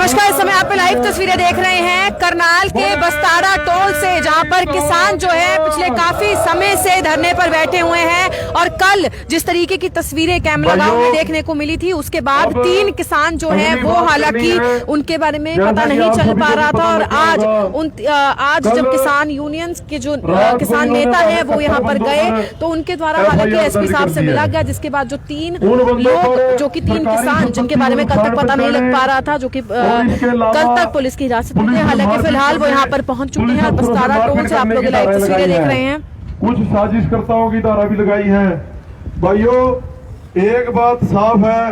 नमस्कार, इस समय आप लाइव तस्वीरें देख रहे हैं करनाल के बस्ताड़ा टोल से, जहां पर किसान जो है पिछले काफी समय से धरने पर बैठे हुए हैं। और कल जिस तरीके की तस्वीरें कैमरा गांव में देखने को मिली थी, उसके बाद 3 किसान जो है वो हालांकि उनके बारे में पता नहीं चल पा रहा था। और आज जब किसान यूनियंस के जो किसान नेता है वो यहाँ पर गए तो उनके द्वारा हालांकि एसपी साहब से मिला गया, जिसके बाद जो 3 लोग जो कि 3 किसान जिनके बारे में कल तक पता नहीं लग पा रहा था, जो कि कल तक पुलिस की हिरासत में थे, हालांकि फिलहाल वो यहाँ पर पहुंच चुके हैं। और बस्ताड़ा टोल से आप लोग लाइव तस्वीरें देख रहे हैं। कुछ साजिशकर्ताओं की धारा भी लगाई है। भाइयों, एक बात साफ है,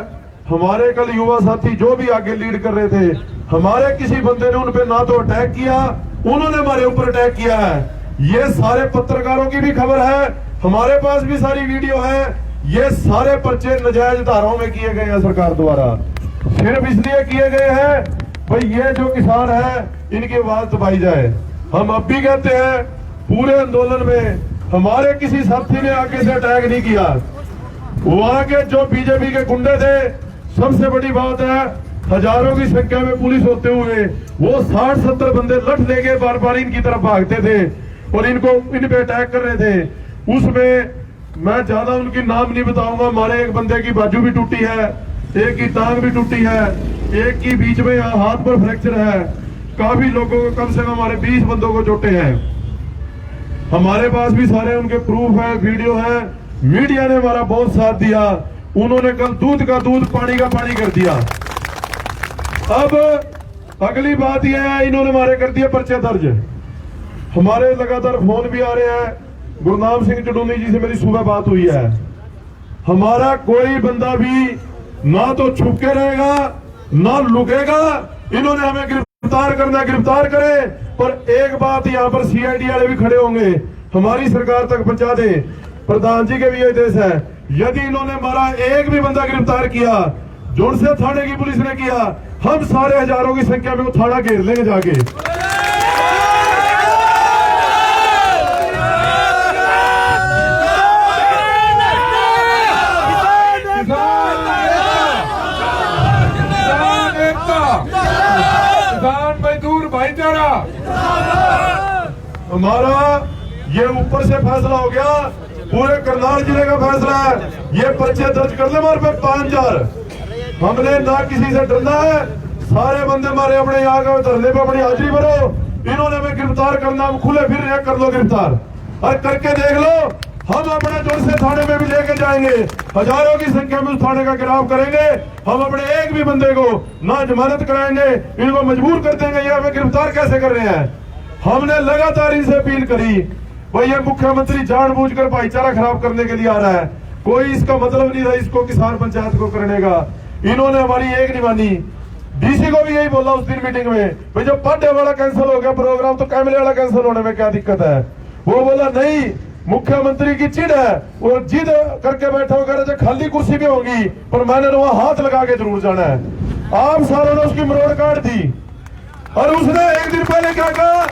हमारे कल युवा साथी जो भी आगे लीड कर रहे थे, हमारे किसी बंदे ने उन पे ना तो अटैक किया, उन्होंने हमारे ऊपर अटैक किया है। ये सारे पत्रकारों की भी खबर है, हमारे पास भी सारी वीडियो है। ये सारे पर्चे नाजायज धाराओं में किए गए हैं सरकार द्वारा, सिर्फ इसलिए किए गए हैं भाई ये जो किसान है इनकी आवाज दबाई जाए। हम अब भी कहते हैं, पूरे आंदोलन में हमारे किसी साथी ने आगे से अटैक नहीं किया। वहां के जो बीजेपी के गुंडे थे, सबसे बड़ी बात है, हजारों की संख्या में पुलिस होते हुए वो 60-70 बंदे लठ लेके बार बार इनकी तरफ भागते थे और इन पे अटैक कर रहे थे। उसमें मैं ज्यादा उनकी नाम नहीं बताऊंगा। हमारे एक बंदे की बाजू भी टूटी है, एक की टांग भी टूटी है, एक की बीच में हाथ पर फ्रैक्चर है। काफी लोगों को, कम से कम हमारे 20 बंदों को चोटें हैं। हमारे पास भी सारे उनके प्रूफ है, वीडियो है। मीडिया ने हमारा बहुत साथ दिया। उन्होंने कल दूध का दूध, पानी का पानी कर दिया। अब अगली बात यह है, इन्होंने हमारे कर दिए पर्चे दर्ज। हमारे लगातार फोन भी आ रहे हैं। गुरनाम सिंह चडूनी जी से मेरी सुबह बात हुई है। हमारा कोई बंदा भी ना तो छुप के रहेगा ना लुकेगा। इन्होंने हमें गिरफ्तार करना, गिरफ्तार करें। पर एक बात, यहाँ पर सीआईडी वाले भी खड़े होंगे, हमारी सरकार तक पहुंचा दे। प्रधान जी के भी ये देश है, यदि इन्होंने हमारा एक भी बंदा गिरफ्तार किया, जुड़से थाने की पुलिस ने किया, हम सारे हजारों की संख्या में वो थाना घेर लेंगे जाके। हमारा ये ऊपर से फैसला हो गया, पूरे करनाल जिले का फैसला है। ये पर्चे दर्ज कर ले हमारे पे 5000। हमने ना किसी से डरना है। सारे बंदे हमारे अपने यहाँ का धरने पे अपनी हाजिरी भरो। इन्होंने हमें गिरफ्तार करना, हम खुले फिर रहे, कर लो गिरफ्तार और करके देख लो। हम अपने जोर से थाने में भी लेके जाएंगे, हजारों की संख्या में उस थाने का घेराव करेंगे। हम अपने एक भी बंदे को ना जमानत कराएंगे, इनको मजबूर कर देंगे। ये हमें गिरफ्तार कैसे कर रहे हैं? हमने लगातार इनसे अपील करी, भाई ये मुख्यमंत्री जानबूझकर भाईचारा खराब करने के लिए आ रहा है। कोई इसका मतलब नहीं था इसको किसान पंचायत को करने का। इन्होंने हमारी एक नहीं मानी। डीसी को भी यही बोला उस दिन मीटिंग में, भाई जो पाड्डे वाला कैंसिल हो गया प्रोग्राम, तो कैमले वाला कैंसिल होने में क्या दिक्कत है? वो बोला नहीं, मुख्यमंत्री की चिड़ है, वो जिद करके बैठा होगा, खाली कुर्सी भी होगी पर मैंने वहां हाथ लगा के जरूर जाना है। आप सारों ने उसकी मरोड़ काट दी। और उसने एक दिन पहले क्या कहा,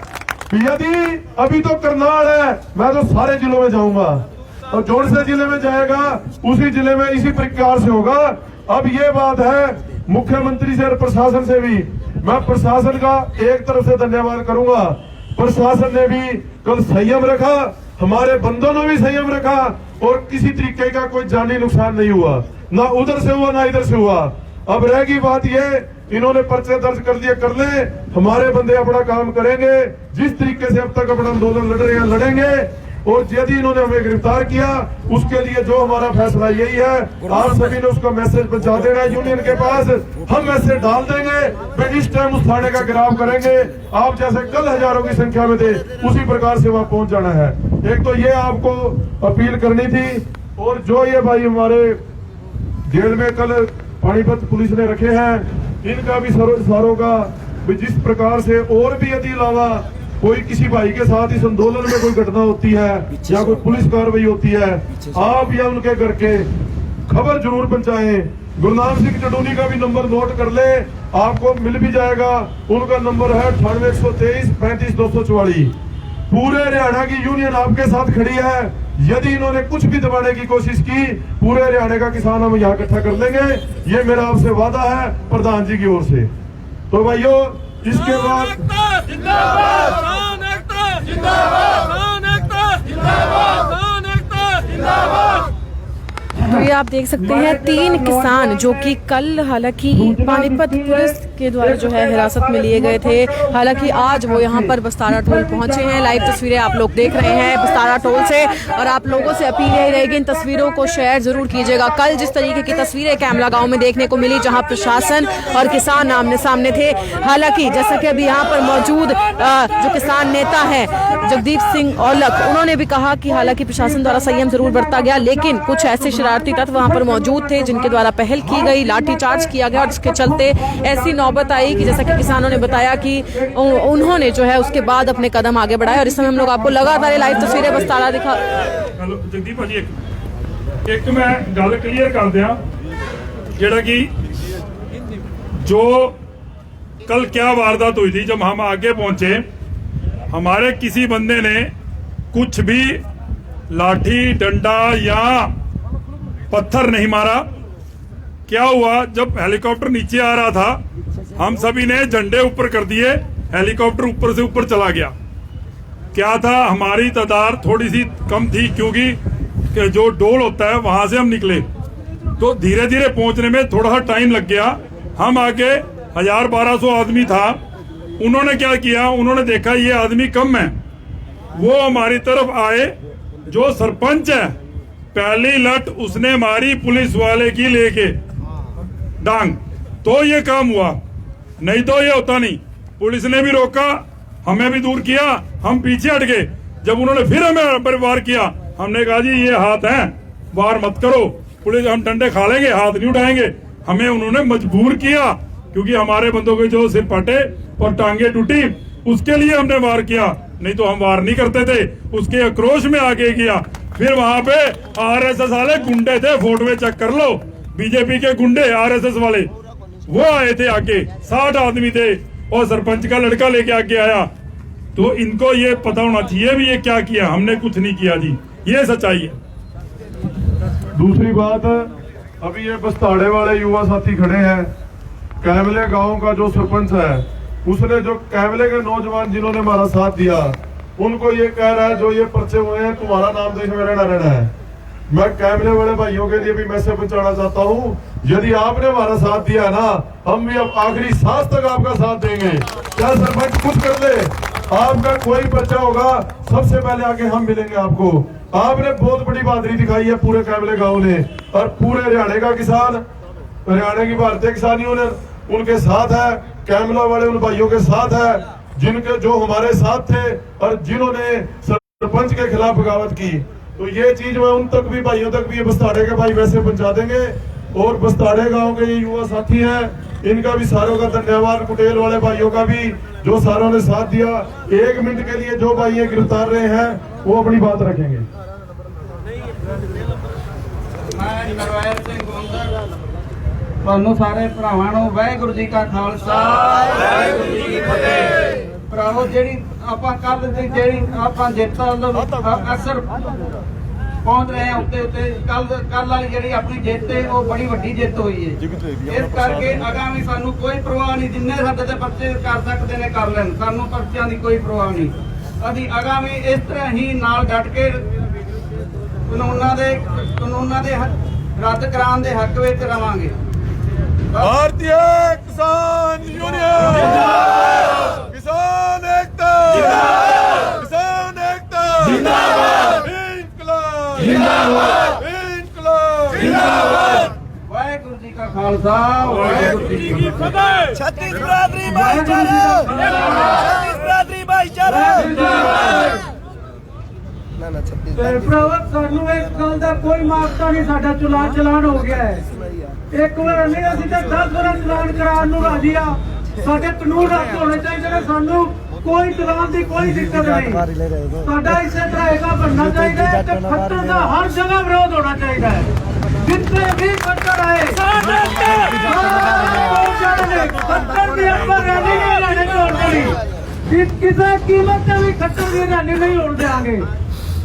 यदि अभी तो करनाल है, मैं तो सारे जिलों में जाऊंगा। और जोड़ से जिले में जाएगा, उसी जिले में इसी प्रकार से होगा। अब ये बात है, मुख्यमंत्री से और प्रशासन से भी मैं प्रशासन का एक तरफ से धन्यवाद करूंगा। प्रशासन ने भी कल संयम रखा, हमारे बंदों ने भी संयम रखा और किसी तरीके का कोई जानी नुकसान नहीं हुआ, ना उधर से हुआ ना इधर से हुआ। अब रहेगी बात ये, इन्होंने पर्चे दर्ज कर दिए, कर ले, हमारे बंदे अपना काम करेंगे। जिस तरीके से अब तक अपना आंदोलन लड़ रहे हैं लड़ेंगे। और यदि इन्होंने हमें गिरफ्तार किया, उसके लिए जो हमारा फैसला यही है, आप सभी ने उसका मैसेज पहुंचा देना है यूनियन के पास। हम मैसेज डाल देंगे, इस टाइम उस थाने का घेराव करेंगे। आप जैसे कल हजारों की संख्या में थे, उसी प्रकार से वहां पहुंच जाना है। एक तो ये आपको अपील करनी थी। और जो ये भाई हमारे जेल में कल पानीपत पुलिस ने रखे हैं, इनका भी सारों का जिस प्रकार से, और भी यदि अलावा कोई किसी भाई के साथ इस आंदोलन में कोई घटना होती है या कोई पुलिस कार्रवाई होती है, आप या उनके घर के खबर जरूर पहुंचाएं। गुरनाम सिंह चडूनी का भी नंबर नोट कर ले, आपको मिल भी जाएगा। उनका नंबर है 98 123 35 244। पूरे हरियाणा की यूनियन आपके साथ खड़ी है। यदि इन्होंने कुछ भी दबाने की कोशिश की, पूरे हरियाणा का किसान हम यहाँ इकट्ठा कर लेंगे। ये मेरा आपसे वादा है प्रधान जी की ओर से। तो भाइयों इसके बाद तो ये आप देख सकते हैं 3 किसान जो कि कल हालांकि पानीपत पुलिस के द्वारा जो है हिरासत में लिए गए थे, हालांकि आज वो यहाँ पर बस्तारा टोल पहुंचे हैं। लाइव तस्वीरें आप लोग देख रहे हैं बस्तारा टोल से, और आप लोगों से अपील यही रहेगी इन तस्वीरों को शेयर जरूर कीजिएगा। कल जिस तरीके की तस्वीरें कैमला गांव में देखने को मिली जहां प्रशासन और किसान आमने सामने थे, हालांकि जैसा कि अभी यहाँ पर मौजूद जो किसान नेता है जगदीप सिंह औलख, उन्होंने भी कहा कि हालांकि प्रशासन द्वारा संयम जरूर बरता गया, लेकिन कुछ ऐसे शरारती तत्व वहां पर मौजूद थे जिनके द्वारा पहल की गई, लाठीचार्ज किया गया, और जिसके चलते ऐसी नौबत आई कि जैसा कि किसानों ने बताया कि उन्होंने जो है उसके बाद अपने कदम आगे बढ़ाए। और इस समय हम लोग आपको लगातार लाइव तस्वीरें बस्तारा दिखा। जगदीप भाजी एक मैं गल क्लीयर कर दिया, जेड़ा कि जो कल क्या वारदात हुई थी, जब हम आगे पहुंचे हमारे किसी बंदे ने कुछ भी लाठी डंडा या पत्थर नहीं मारा। क्या हुआ, जब हेलीकॉप्टर नीचे आ रहा था हम सभी ने झंडे ऊपर कर दिए, हेलीकॉप्टर ऊपर से ऊपर चला गया। क्या था, हमारी तादाद थोड़ी सी कम थी क्योंकि जो डोल होता है वहां से हम निकले, तो धीरे धीरे पहुंचने में थोड़ा सा टाइम लग गया। हम आगे 1000-1200 आदमी था, उन्होंने क्या किया, उन्होंने देखा ये आदमी कम है, वो हमारी तरफ आए। जो सरपंच है पहली लट उसने मारी पुलिस वाले की लेके डांग, तो ये काम हुआ, नहीं तो ये होता नहीं। पुलिस ने भी रोका, हमें भी दूर किया, हम पीछे हट गए। जब उन्होंने फिर हमें पर वार किया, हमने कहा जी ये हाथ हैं, वार मत करो, पुलिस हम डंडे खा लेंगे, हाथ नहीं उठाएंगे। हमें उन्होंने मजबूर किया क्योंकि हमारे बंदों के जो सिर फटे और टांगे टूटी, उसके लिए हमने वार किया, नहीं तो हम वार नहीं करते थे। उसके आक्रोश में आगे किया। फिर वहां पे आरएसएस वाले गुंडे थे, फोटो चेक कर लो, बीजेपी के गुंडे आरएसएस वाले वो आए थे आगे, 60 आदमी थे, और सरपंच का लड़का लेके आगे आया। तो इनको ये पता होना चाहिए भी ये क्या किया, हमने कुछ नहीं किया जी, ये सच्चाई है। दूसरी बात, अभी ये बस्ताड़े वाले युवा साथी खड़े हैं, कैमले गांव का जो सरपंच है उसने जो कैमले के नौजवान जिन्होंने हमारा साथ दिया उनको ये कह रहा है जो ये पर्चे हुए हैं तुम्हारा नाम देश में रहना है। मैं कैमरे वाले भाइयों के लिए भी मैसेज पहुंचाना चाहता हूँ, यदि आपने हमारा साथ दिया ना, हम भी अब आखिरी सांस तक आपका साथ देंगे। क्या सरपंच कुछ कर ले, आपका कोई पर्चा होगा सबसे पहले आके हम मिलेंगे आपको। आपने बहुत बड़ी बहादुरी दिखाई है पूरे कैमले गाँव ने, और पूरे हरियाणा का किसान, हरियाणा की भारतीय किसान यूनियन उनके साथ है, कैमला वाले उन भाइयों के साथ है जिनके जो हमारे साथ थे और जिन्होंने सरपंच के खिलाफ बगावत की। तो ये चीज मैं उन तक भी भाइयों तक भी बस्ताड़े के भाई वैसे पहुंचा देंगे। और बस्ताड़े गांव के ये युवा साथी हैं, इनका भी सारों का धन्यवाद, कुटेल वाले भाइयों का भी जो सारों ने साथ दिया। 1 मिनट के लिए जो भाई ये गिरफ्तार रहे हैं वो अपनी बात रखेंगे। ਤੁਹਾਨੂੰ ਸਾਰੇ ਭਰਾਵਾਂ ਨੂੰ ਵਾਹਿਗੁਰੂ ਜੀ ਕਾ ਖਾਲਸਾ ਵਾਹਿਗੁਰੂ ਜੀ ਕੀ ਫਤਿਹ। ਭਰਾਵੋ ਜਿਹੜੀ ਆਪਾਂ ਕੱਲ ਦੀ ਜਿਹੜੀ ਆਪਾਂ ਜਿੱਤ ਅਸਰ ਪਹੁੰਚ ਰਹੇ ਹਾਂ ਉੱਤੇ ਕੱਲ ਵਾਲੀ ਜਿਹੜੀ ਆਪਣੀ ਜਿੱਤ ਹੈ ਉਹ ਬੜੀ ਵੱਡੀ ਜਿੱਤ ਹੋਈ ਹੈ। ਇਸ ਕਰਕੇ ਆਗਾਮੀ ਸਾਨੂੰ ਕੋਈ ਪਰਵਾਹ ਨਹੀਂ, ਜਿੰਨੇ ਸਾਡੇ ਤੇ ਪਰਚੇ ਕਰ ਸਕਦੇ ਨੇ ਕਰ ਲੈਣ, ਸਾਨੂੰ ਪਰਚਿਆਂ ਦੀ ਕੋਈ ਪਰਵਾਹ ਨਹੀਂ। ਅਸੀਂ ਆਗਾਮੀ ਇਸ ਤਰ੍ਹਾਂ ਹੀ ਨਾਲ ਡਟ ਕੇ ਕਾਨੂੰਨਾਂ ਦੇ ਰੱਦ ਕਰਾਉਣ ਦੇ ਹੱਕ ਵਿੱਚ ਰਵਾਂਗੇ। भारतीय किसान यूनियन जिंदाबाद, किसान एकता जिंदाबाद, किसान एकता जिंदाबाद, इंकलाब जिंदाबाद, इंकलाब जिंदाबाद। वाहेगुरु जी का खालसा वाहेगुरु जी की फतेह। छत्तीस बरादरी भाईचारा, छत्तीस बरादरी भाईचारा। ਭਰਾਵਾ ਸਾਨੂੰ ਇਸ ਗੱਲ ਦਾ ਕੋਈ ਮਾਫਤਾ ਨਹੀਂ, ਸਾਡਾ ਚਲਾਨ ਹੋ ਗਿਆ ਹੈ। ਇੱਕ ਵਾਰ ਨਹੀਂ, ਅਸੀਂ ਤਾਂ 10 ਵਾਰ ਚਲਾਨ ਕਰਾਉਣ ਨੂੰ ਰਾਜੀ ਆ। ਸਾਡੇ ਕਾਨੂੰਨ ਰੱਦ ਹੋਣੇ ਚਾਹੀਦੇ ਨੇ, ਸਾਨੂੰ ਕੋਈ ਚਲਾਨ ਦੀ ਕੋਈ ਦਿੱਕਤ ਨਹੀਂ। ਸਾਡਾ ਇਸੇ ਤਰ੍ਹਾਂ ਹੈਗਾ ਬਣਨਾ ਚਾਹੀਦਾ ਹੈ ਤੇ ਖੱਟਰ ਦਾ ਹਰ ਜਗ੍ਹਾ ਵਿਰੋਧ ਹੋਣਾ ਚਾਹੀਦਾ ਹੈ। ਜਿੱਥੇ ਵੀ ਖੱਟਰ ਆਏ ਖੱਟਰ ਦੀ ਆਪਾਂ ਰੈਲੀ ਨਹੀਂ ਲੈਣੇ ਚਾਹੁੰਦੇ, ਕਿਸੇ ਕੀਮਤ ਤੇ ਵੀ ਖੱਟਰ ਦੀ ਰੈਲੀ ਨਹੀਂ ਹੋਣ ਦੇਵਾਂਗੇ।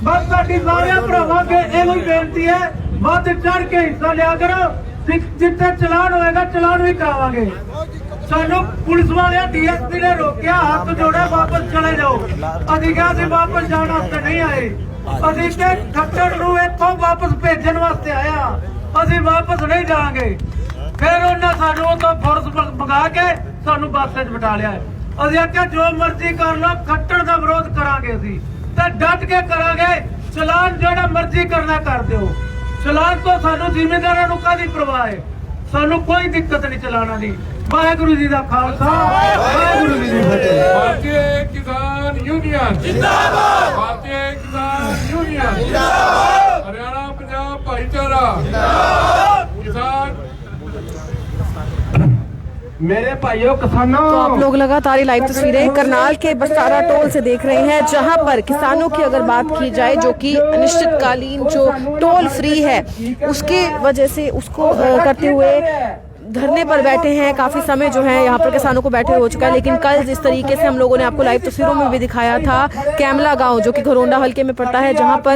बस साडी सारे भरावां के एहो बेनती है, वध चढ़ के हिस्सा लिया करो, जिथे चलान होएगा चलान भी करावांगे। सानू पुलिस वाले डीएसपी ने रोकिया, हाथ जोड़े वापस चले जाओ। अभी क्या सी वापस जाने वास्ते नहीं आए, अभी के खट्टर नूं इत्थों वापस भेजण वास्ते आया, अभी वापस नहीं जाएंगे। फिर उन्हें सानू तो फोर्स मंगा के सानू बस च बिठा लिया। अभी आख्या जो मर्जी कर लो, खट्टर का विरोध करांगे, असीं ते डट के करांगे। चलान जो मर्जी करना कर दो, चलान तो सानू जिम्मेदारां नूं काहदी परवाह है, सानू कोई दिक्कत नहीं चलाना दी। वाहेगुरु जी का खालसा, वाहेगुरु जी की फतेह। भारतीय किसान यूनियन जिंदाबाद, भारतीय किसान यूनियन जिंदाबाद, हरियाणा पंजाब भाईचारा जिंदाबाद, किसान। मेरे भाइयों किसानों, तो आप लोग लगातार ये लाइव तस्वीरें करनाल के बस्तारा टोल से देख रहे हैं, जहां पर किसानों की अगर बात की जाए, जो कि अनिश्चितकालीन जो टोल फ्री है उसके वजह से उसको करते हुए धरने पर बैठे हैं। काफी समय जो है यहाँ पर किसानों को बैठे हो चुका है। लेकिन कल जिस तरीके से हम लोगों ने आपको लाइव तस्वीरों में भी दिखाया था, कैमला गांव जो कि घरोंडा हलके में पड़ता है, जहां पर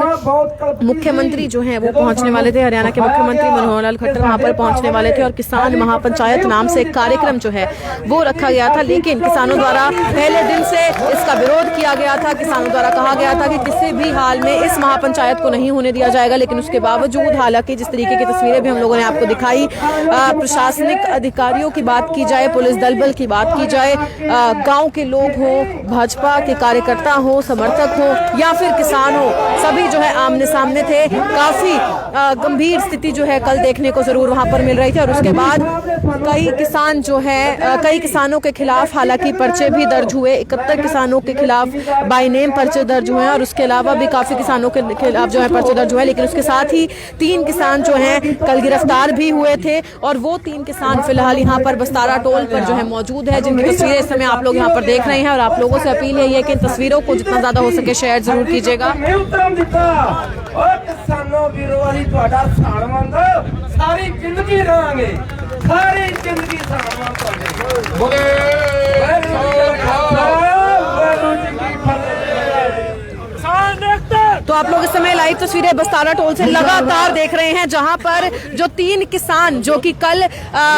मुख्यमंत्री जो हैं वो पहुंचने वाले थे, हरियाणा के मुख्यमंत्री मनोहर लाल खट्टर वहां पर पहुंचने वाले थे और किसान महापंचायत नाम से एक कार्यक्रम जो है वो रखा गया था। लेकिन किसानों द्वारा पहले दिन से इसका विरोध किया गया था। किसानों द्वारा कहा गया था कि किसी भी हाल में इस महापंचायत को नहीं होने दिया जाएगा। लेकिन उसके बावजूद, हालांकि जिस तरीके की तस्वीरें भी हम लोगों ने आपको दिखाई, प्रशासन अधिकारियों की बात की जाए, पुलिस दल बल की बात की जाए, गांव के लोग हो, भाजपा के कार्यकर्ता हो, समर्थक हो या फिर किसान हो, सभी जो है आमने सामने थे। काफी गंभीर स्थिति जो है कल देखने को जरूर वहां पर मिल रही थी। और उसके बाद कई किसान जो है, कई किसानों के खिलाफ हालांकि पर्चे भी दर्ज हुए, 71 किसानों के खिलाफ बाय नेम पर्चे दर्ज हुए हैं और उसके अलावा भी काफी किसानों के खिलाफ जो है पर्चे दर्ज हुए। लेकिन उसके साथ ही 3 किसान जो हैं कल गिरफ्तार भी हुए थे और वो 3 किसान फिलहाल यहाँ पर बस्तारा टोल पर जो है मौजूद है, जिनकी तस्वीरें इस समय आप लोग यहाँ पर देख रहे हैं। और आप लोगों से अपील है कि इन तस्वीरों को जितना ज्यादा हो सके शेयर जरूर कीजिएगा। सारी जिंदगी रहांगे, सारी जिंदगी तो आप लोग इस समय लाइव तस्वीरें बस्तारा टोल से लगातार देख रहे हैं, जहां पर जो 3 किसान जो कि कल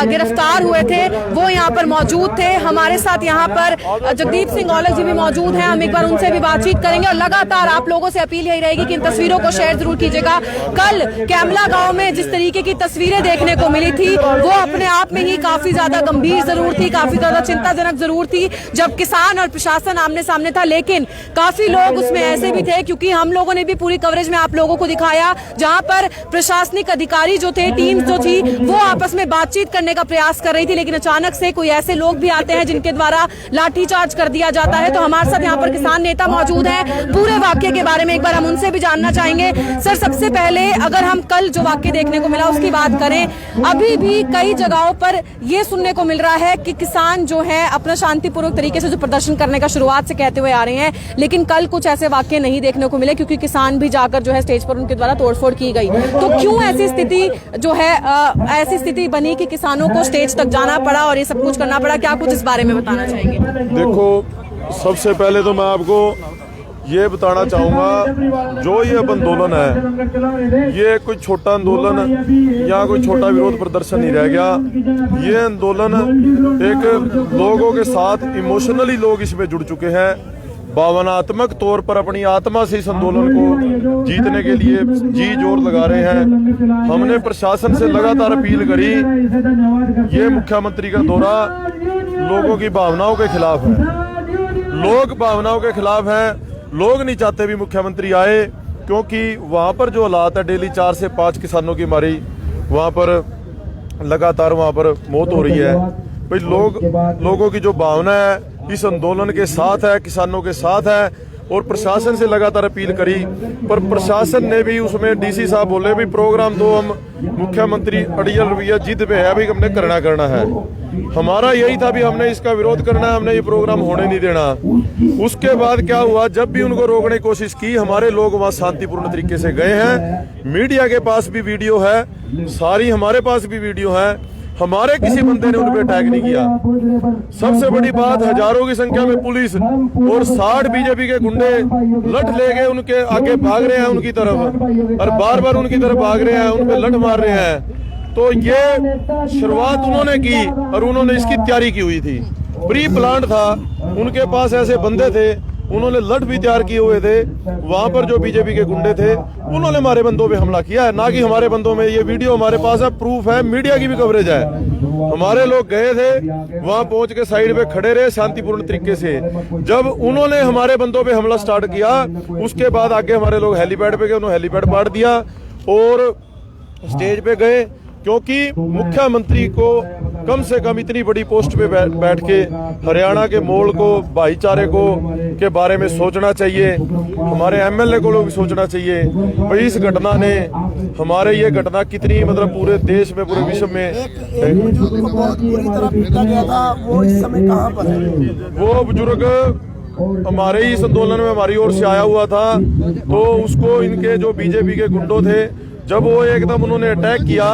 गिरफ्तार हुए थे वो यहाँ पर मौजूद थे। हमारे साथ यहाँ पर जगदीप सिंह औलख जी भी मौजूद हैं, हम एक बार उनसे भी बातचीत करेंगे। और लगातार आप लोगों से अपील यही रहेगी कि इन तस्वीरों को शेयर जरूर कीजिएगा। कल कैमला गांव में जिस तरीके की तस्वीरें देखने को मिली थी वो अपने आप में ही काफी ज्यादा गंभीर जरूर थी, काफी ज्यादा चिंताजनक जरूर थी, जब किसान और प्रशासन आमने सामने था। लेकिन काफी लोग उसमें ऐसे भी थे, क्योंकि हम लोगों ने भी पूरी कवरेज में आप लोगों को दिखाया, जहां पर प्रशासनिक अधिकारी जो थे, टीम जो थी, वो आपस में बातचीत करने का प्रयास कर रही थी। लेकिन अचानक से कोई ऐसे लोग भी आते हैं जिनके द्वारा लाठीचार्ज कर दिया जाता है। तो हमारे साथ यहाँ पर किसान नेता मौजूद हैं, पूरे वाक्य के बारे में एक बार हम उनसे भी जानना चाहेंगे। सर, सबसे पहले अगर हम कल जो वाक्य देखने को मिला उसकी बात करें, अभी भी कई जगहों पर ये सुनने को मिल रहा है कि किसान जो है अपना शांतिपूर्वक तरीके से जो प्रदर्शन करने का शुरुआत से कहते हुए आ रहे हैं, लेकिन कल कुछ ऐसे वाक्य नहीं देखने को मिले, क्योंकि किसान भी जाकर जो है स्टेज पर उनके द्वारा तोड़फोड़ की गई। तो क्यों ऐसी स्थिति जो है ऐसी स्थिति बनी कि किसानों को स्टेज तक जाना पड़ा और ये सब कुछ करना पड़ा? क्या कुछ इस बारे में बताना चाहेंगे? देखो, सबसे पहले तो मैं आपको ये बताना चाहूँगा, जो ये अब आंदोलन है, ये कोई छोटा आंदोलन या कोई छोटा विरोध प्रदर्शन नहीं रह गया। ये आंदोलन एक लोगों के साथ इमोशनली लोग इसमें जुड़ चुके हैं, भावनात्मक तौर पर अपनी आत्मा से इस आंदोलन को जीतने के लिए जी जोर लगा रहे हैं। हमने प्रशासन से लगातार अपील करी, ये मुख्यमंत्री का दौरा लोगों की भावनाओं के खिलाफ है, लोग भावनाओं के खिलाफ हैं। लोग नहीं चाहते भी मुख्यमंत्री आए, क्योंकि वहाँ पर जो हालात है, डेली 4 से 5 किसानों की मारी, वहाँ पर लगातार वहाँ पर मौत हो रही है। भाई लोगों की जो भावना है इस आंदोलन के साथ है, किसानों के साथ है। और प्रशासन से लगातार अपील करी, पर प्रशासन ने भी उसमें डीसी साहब बोले भी प्रोग्राम तो हम मुख्यमंत्री अड़ियल रवैया जिद पे है, अभी हमने करना है। हमारा यही था भी हमने इसका विरोध करना है, हमने ये प्रोग्राम होने नहीं देना। उसके बाद क्या हुआ, जब भी उनको रोकने की कोशिश की, हमारे लोग वहाँ शांतिपूर्ण तरीके से गए हैं। मीडिया के पास भी वीडियो है, सारी हमारे पास भी वीडियो है। हमारे किसी बंदे ने उन पे अटैक नहीं किया। सबसे बड़ी बात, हजारों की संख्या में पुलिस और 60 बीजेपी के गुंडे लठ ले गए, उनके आगे भाग रहे हैं उनकी तरफ, और बार बार उनकी तरफ भाग रहे हैं, उन पे लठ मार रहे हैं। तो ये शुरुआत उन्होंने की और उन्होंने इसकी तैयारी की हुई थी, प्री प्लान था। उनके पास ऐसे बंदे थे, उन्होंने लठ भी तैयार किए हुए थे। वहां पर जो बीजेपी के गुंडे थे उन्होंने हमारे बंदों पे हमला किया है, ना कि हमारे बंदों में। ये वीडियो हमारे पास है, प्रूफ है, मीडिया की भी कवरेज है। हमारे लोग गए थे, वहां पहुंच के साइड पे खड़े रहे शांतिपूर्ण तरीके से। जब उन्होंने हमारे बंदों पे हमला स्टार्ट किया, उसके बाद आगे हमारे लोग हेलीपैड पे गए, उन्होंने हेलीपैड पाड़ दिया और स्टेज पे गए, क्योंकि मुख्यमंत्री को कम से कम इतनी बड़ी पोस्ट पे बैठ के हरियाणा के मोल को, भाईचारे को के बारे में सोचना चाहिए। हमारे एमएलए को भी सोचना चाहिए भाई इस घटना ने हमारे ये घटना कितनी मतलब पूरे देश में, पूरे विश्व में एक बुजुर्ग को बहुत बुरी तरह पीटा गया था, वो इस समय कहाँ पर है? वो बुजुर्ग हमारे ही इस आंदोलन में हमारी ओर से आया हुआ था, तो उसको इनके जो बीजेपी के गुंडों थे, जब वो एकदम उन्होंने अटैक किया,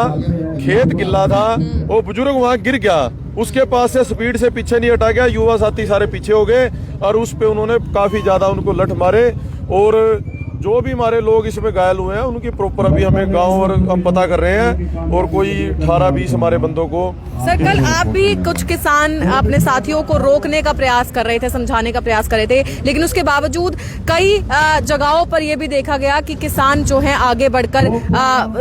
खेत गिल्ला था, वो बुजुर्ग वहां गिर गया। उसके पास से स्पीड से पीछे नहीं हटा गया, युवा साथी सारे पीछे हो गए और उस पे उन्होंने काफी ज्यादा उनको लठ मारे। और जो भी हमारे लोग इसमें घायल हुए हैं उनकी प्रॉपर अभी हमें गांव और हम पता कर रहे हैं, और कोई 18-20 हमारे बंदों को। सर, कल आप भी कुछ किसान अपने साथियों को रोकने का प्रयास कर रहे थे, समझाने का प्रयास कर रहे थे, लेकिन उसके बावजूद कई जगहों पर यह भी देखा गया कि किसान जो है आगे बढ़कर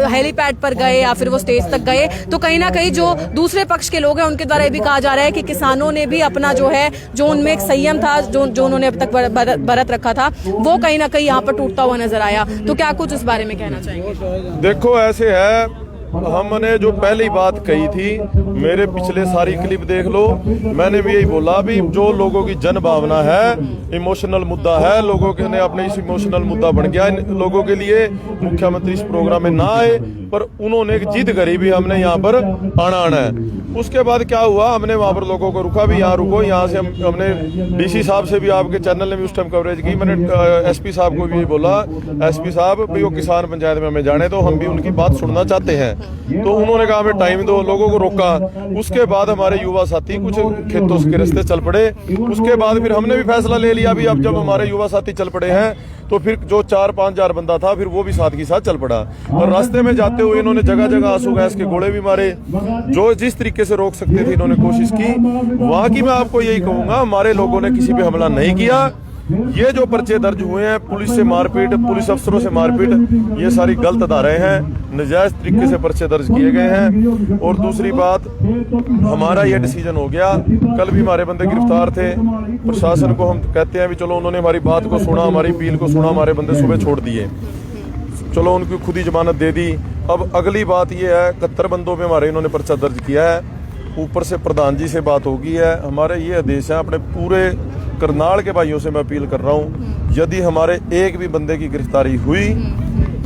हेलीपैड पर गए या फिर वो स्टेज तक गए। तो कहीं ना कहीं जो दूसरे पक्ष के लोग हैं उनके द्वारा ये भी कहा जा रहा है कि किसानों ने भी अपना जो है, जो उनमें एक संयम था, जो उन्होंने अब तक बरत रखा था, वो कहीं ना कहीं यहाँ पर टूटता हुआ नजर आया। तो क्या कुछ इस बारे में कहना चाहेंगे? देखो ऐसे है, हमने जो पहली बात कही थी, मेरे पिछले सारी क्लिप देख लो, मैंने भी यही बोला भी जो लोगों की जन भावना है, इमोशनल मुद्दा है, लोगों के ने अपने इस इमोशनल मुद्दा बन गया इन लोगों के लिए। मुख्यमंत्री इस प्रोग्राम में ना आए, पर उन्होंने एक जिद करी भी हमने यहाँ पर आना है। उसके बाद क्या हुआ, हमने वहां पर लोगों को रुका भी, यहाँ रुको, यहाँ से हमने डीसी साहब से भी, आपके चैनल ने भी उस टाइम कवरेज की। मैंने एसपी साहब को भी बोला, एसपी साहब भी वो किसान पंचायत में हमें जाने, तो हम भी उनकी बात सुनना चाहते हैं। तो उन्होंने कहा हमें टाइम दो, लोगों को रोका। उसके बाद हमारे युवा साथी कुछ खेतों के रास्ते चल पड़े। उसके बाद फिर हमने भी फैसला ले लिया भी अब जब हमारे युवा साथी चल पड़े हैं, तो फिर जो 4-5 हजार बंदा था फिर वो भी साथ के साथ चल पड़ा। और रास्ते में जाते हुए इन्होंने जगह जगह आंसू गैस के गोले भी मारे, जो जिस तरीके से रोक सकते थे इन्होंने कोशिश की। वहां की मैं आपको यही कहूंगा, हमारे लोगों ने किसी पे हमला नहीं किया। ये जो पर्चे दर्ज हुए हैं, पुलिस से मारपीट, पुलिस अफसरों से मारपीट, ये सारी गलत धाराएं हैं, नजायज तरीके से पर्चे दर्ज किए गए हैं। और दूसरी बात, हमारा ये डिसीजन हो गया, कल भी हमारे बंदे गिरफ्तार थे, प्रशासन को हम कहते हैं भी चलो उन्होंने हमारी बात को सुना, हमारी अपील को सुना, हमारे बंदे सुबह छोड़ दिए, चलो उनकी खुद ही जमानत दे दी। अब अगली बात ये है, 71 बंदों पे हमारे इन्होंने पर्चा दर्ज किया है, ऊपर से प्रधान जी से बात होगी है। हमारे ये आदेश है, अपने पूरे करनाल के भाइयों से मैं अपील कर रहा हूँ, यदि हमारे एक भी बंदे की गिरफ्तारी हुई,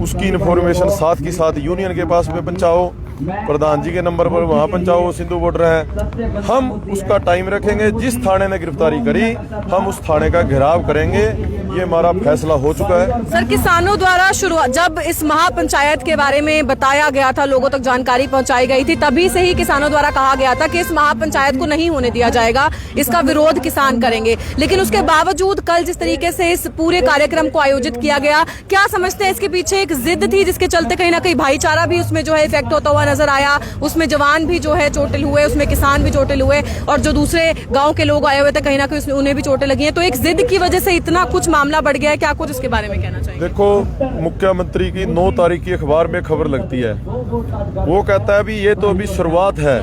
उसकी इन्फॉर्मेशन साथ की साथ यूनियन के पास में पहुंचाओ, प्रधान जी के नंबर पर वहां पहुंचाओ, सिंधु बॉर्डर है। हम उसका टाइम रखेंगे, जिस थाने ने गिरफ्तारी करी हम उस थाने का घेराव करेंगे, ये हमारा फैसला हो चुका है। सर, किसानों द्वारा शुरुआत जब इस महापंचायत के बारे में बताया गया था, लोगों तक जानकारी पहुंचाई गई थी, तभी से ही किसानों द्वारा कहा गया था कि इस महापंचायत को नहीं होने दिया जाएगा, इसका विरोध किसान करेंगे। लेकिन उसके बावजूद कल जिस तरीके से इस पूरे कार्यक्रम को आयोजित किया गया, क्या समझते हैं इसके पीछे एक जिद थी जिसके चलते कहीं ना कहीं भाईचारा भी उसमें जो है इफेक्ट होता हुआ नजर आया, उसमें जवान भी जो है चोटिल हुए, उसमें किसान भी चोटिल हुए, और जो दूसरे गांव के लोग आए हुए थे कहीं ना कहीं उन्हें भी चोटें लगी हैं। तो एक जिद की वजह से इतना कुछ मामला बढ़ गया है, क्या कुछ इसके बारे में कहना चाहिए? देखो, मुख्यमंत्री की 9 तारीख की अखबार में खबर लगती है, वो कहता है भी ये तो अभी शुरुआत है,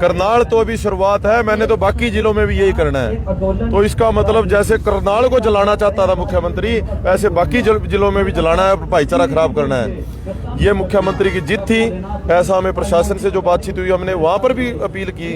करनाल तो अभी शुरुआत है, मैंने तो बाकी जिलों में भी यही करना है। तो इसका मतलब जैसे करनाल को जलाना चाहता था मुख्यमंत्री, ऐसे बाकी जिलों में भी जलाना है, भाईचारा खराब करना है। ये मुख्यमंत्री की जिद थी। ऐसा हमें प्रशासन से जो बातचीत हुई, हमने वहां पर भी अपील की,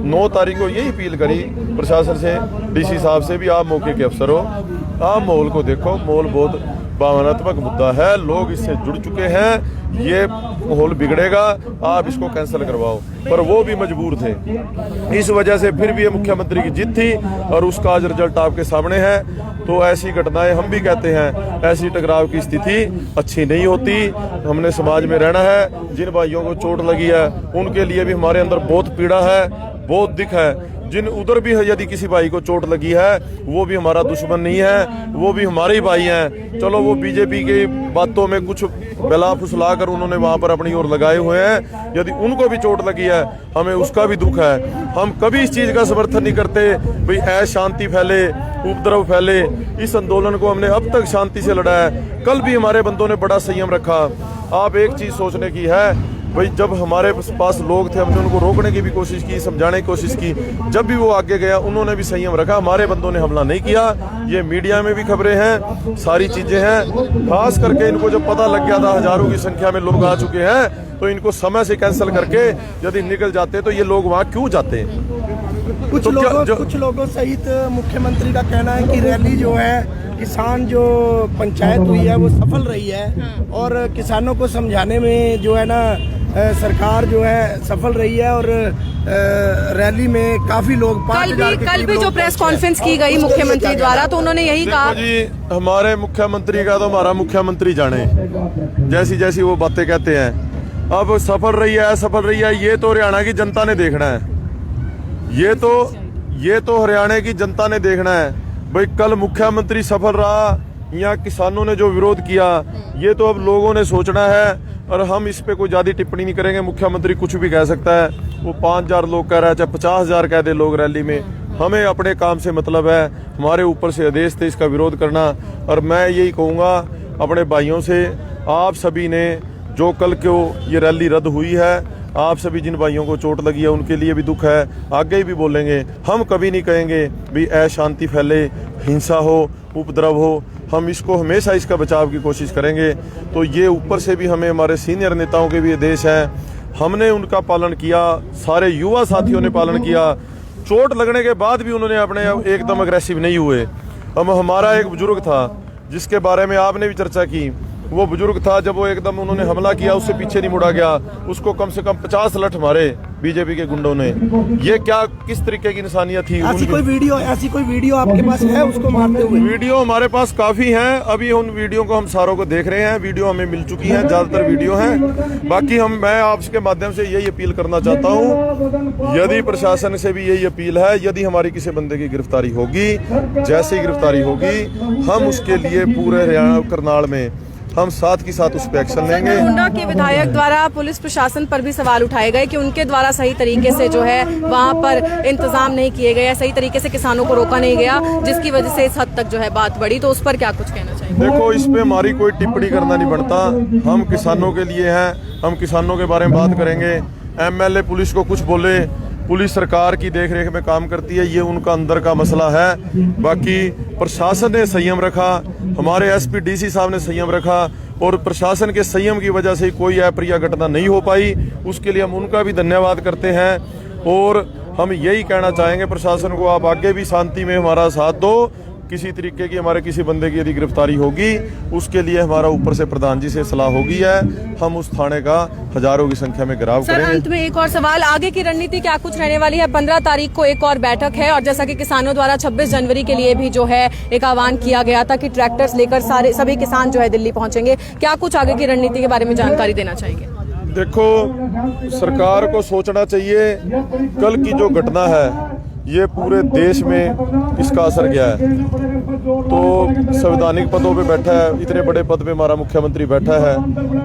9 तारीख को यही अपील करी प्रशासन से, डीसी साहब से भी, आप मौके के अफसर हो, आप माहौल को देखो, माहौल बहुत भावनात्मक मुद्दा है, लोग इससे जुड़ चुके हैं, ये माहौल बिगड़ेगा, आप इसको कैंसिल करवाओ। पर वो भी मजबूर थे, इस वजह से फिर भी ये मुख्यमंत्री की जिद थी, और उसका आज रिजल्ट आपके सामने है। तो ऐसी घटनाएं, हम भी कहते हैं, ऐसी टकराव की स्थिति अच्छी नहीं होती। हमने समाज में रहना है, जिन भाइयों को चोट लगी है उनके लिए भी हमारे अंदर बहुत पीड़ा है, बहुत दुख है। जिन उधर भी यदि किसी भाई को चोट लगी है वो भी हमारा दुश्मन नहीं है, वो भी हमारे ही भाई हैं। चलो वो बीजेपी की बातों में कुछ बला फुसला कर उन्होंने वहां पर अपनी ओर लगाए हुए हैं, यदि उनको भी चोट लगी है हमें उसका भी दुख है। हम कभी इस चीज का समर्थन नहीं करते भाई अशांति फैले, उपद्रव फैले। इस आंदोलन को हमने अब तक शांति से लड़ा है। कल भी हमारे बंदों ने बड़ा संयम रखा। आप एक चीज सोचने की है भाई, जब हमारे पास लोग थे हमने उनको रोकने की भी कोशिश की, समझाने की कोशिश की, जब भी वो आगे गया उन्होंने भी संयम रखा। हमारे बंदों ने हमला नहीं किया। ये मीडिया में भी खबरें हैं, सारी चीजें हैं। खास करके इनको जब पता लग गया था हजारों की संख्या में लोग आ चुके हैं, तो इनको समय से कैंसिल करके यदि निकल जाते तो ये लोग वहाँ क्यों जाते? कुछ लोगों सहित मुख्यमंत्री का कहना है कि रैली जो है किसान जो पंचायत हुई है वो सफल रही है और किसानों को समझाने में जो है ना सरकार जो है सफल रही है और रैली में काफी लोग कल भी जो प्रेस कॉन्फ्रेंस की गई मुख्यमंत्री द्वारा तो उन्होंने यही कहा जी, हमारे मुख्यमंत्री का तो हमारा मुख्यमंत्री जाने, जैसी जैसी वो बातें कहते हैं। अब सफल रही है असफल रही है ये तो हरियाणा की जनता ने देखना है। ये तो हरियाणा की जनता ने देखना है भाई, कल मुख्यमंत्री सफल रहा या किसानों ने जो विरोध किया, ये तो अब लोगों ने सोचना है। और हम इस पे कोई ज्यादा टिप्पणी नहीं करेंगे। मुख्यमंत्री कुछ भी कह सकता है, वो 5000 लोग कह रहा है, चाहे 50,000 कह दे लोग रैली में, हमें अपने काम से मतलब है। हमारे ऊपर से आदेश थे इसका विरोध करना। और मैं यही कहूँगा अपने भाइयों से, आप सभी ने जो कल को ये रैली रद्द हुई है, आप सभी जिन भाइयों को चोट लगी है उनके लिए भी दुख है। आगे भी बोलेंगे, हम कभी नहीं कहेंगे भी अशांति फैले, हिंसा हो, उपद्रव हो। हम इसको हमेशा इसका बचाव की कोशिश करेंगे। तो ये ऊपर से भी हमें हमारे सीनियर नेताओं के भी आदेश हैं, हमने उनका पालन किया, सारे युवा साथियों ने पालन किया। चोट लगने के बाद भी उन्होंने अपने एकदम अग्रेसिव नहीं हुए। हमारा एक बुजुर्ग था जिसके बारे में आपने भी चर्चा की, वो बुजुर्ग था जब वो एकदम उन्होंने हमला किया उससे पीछे नहीं मुड़ा गया, उसको कम से कम 50 लठ मारे बीजेपी के गुंडों ने। ये क्या किस तरीके की इंसानियत थी? ऐसी कोई वीडियो आपके पास है उसको मारते हुए? वीडियो हमारे पास काफी हैं। अभी उन वीडियो को हम सारों को देख रहे हैं। वीडियो हमें मिल चुकी हैं, ज्यादातर वीडियो हैं। बाकी मैं आपके माध्यम से यही अपील करना चाहता हूँ, यदि प्रशासन से भी यही अपील है, यदि हमारी किसी बंदे की गिरफ्तारी होगी, जैसे ही गिरफ्तारी होगी, हम उसके लिए पूरे हरियाणा करनाल में हम साथ की साथ उस पर एक्शन लेंगे। गोंडा के विधायक द्वारा पुलिस प्रशासन पर भी सवाल उठाए गए कि उनके द्वारा सही तरीके से जो है वहां पर इंतजाम नहीं किए गए, सही तरीके से किसानों को रोका नहीं गया, जिसकी वजह से इस हद तक जो है बात बढ़ी। तो उस पर क्या कुछ कहना चाहिए? देखो, इस पे हमारी कोई टिप्पणी करना नहीं बनता। हम किसानों के लिए हैं, हम किसानों के बारे में बात करेंगे। एमएलए पुलिस को कुछ बोले, पुलिस सरकार की देखरेख में काम करती है, ये उनका अंदर का मसला है। बाकी प्रशासन ने संयम रखा, हमारे एसपी डीसी साहब ने संयम रखा और प्रशासन के संयम की वजह से कोई अप्रिय घटना नहीं हो पाई। उसके लिए हम उनका भी धन्यवाद करते हैं। और हम यही कहना चाहेंगे प्रशासन को, आप आगे भी शांति में हमारा साथ दो। किसी तरीके की हमारे किसी बंदे की यदि गिरफ्तारी होगी, उसके लिए हमारा ऊपर से प्रधान जी से सलाह होगी है, हम उस थाने का हजारों की संख्या में घेराव करेंगे। सर, अंत में एक और सवाल, आगे की रणनीति क्या कुछ रहने वाली है? 15 तारीख को एक और बैठक है और जैसा कि किसानों द्वारा 26 जनवरी के लिए भी जो है एक आह्वान किया गया था कि ट्रैक्टर्स लेकर सभी किसान जो है दिल्ली पहुंचेंगे। क्या कुछ आगे की रणनीति के बारे में जानकारी देना चाहेंगे? देखो, सरकार को सोचना चाहिए, कल की जो घटना है ये पूरे देश में इसका असर गया है। तो संवैधानिक पदों पे बैठा है, इतने बड़े पद पे हमारा मुख्यमंत्री बैठा है,